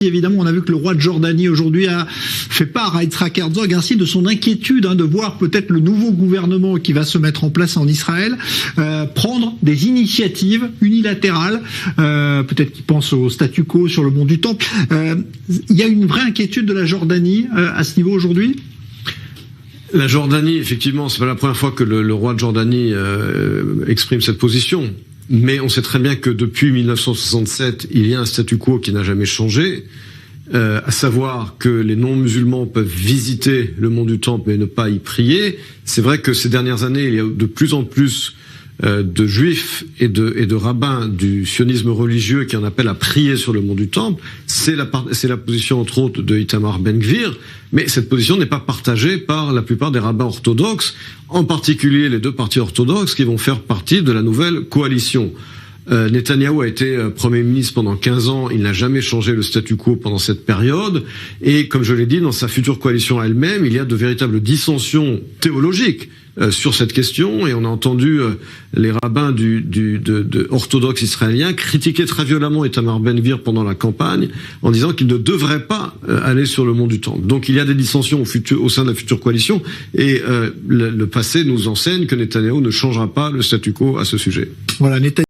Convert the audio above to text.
Évidemment, on a vu que le roi de Jordanie aujourd'hui a fait part à Yitzhak Herzog ainsi de son inquiétude de voir peut-être le nouveau gouvernement qui va se mettre en place en Israël prendre des initiatives unilatérales, peut-être qu'il pense au statu quo sur le mont du Temple. Il y a une vraie inquiétude de la Jordanie à ce niveau aujourd'hui ? La Jordanie, effectivement, c'est pas la première fois que le roi de Jordanie exprime cette position. Mais on sait très bien que depuis 1967, il y a un statu quo qui n'a jamais changé, à savoir que les non-musulmans peuvent visiter le mont du Temple mais ne pas y prier. C'est vrai que ces dernières années, il y a de plus en plus de juifs et de rabbins du sionisme religieux qui en appellent à prier sur le mont du Temple. C'est la position entre autres de Itamar Ben-Gvir, mais cette position n'est pas partagée par la plupart des rabbins orthodoxes, en particulier les deux partis orthodoxes qui vont faire partie de la nouvelle coalition. Netanyahou a été Premier ministre pendant 15 ans, il n'a jamais changé le statu quo pendant cette période, et comme je l'ai dit, dans sa future coalition elle-même, il y a de véritables dissensions théologiques sur cette question, et on a entendu les rabbins de orthodoxes israéliens critiquer très violemment Itamar Ben-Gvir pendant la campagne, en disant qu'il ne devrait pas aller sur le mont du Temple. Donc il y a des dissensions au sein de la future coalition, et le passé nous enseigne que Netanyahou ne changera pas le statu quo à ce sujet. Voilà,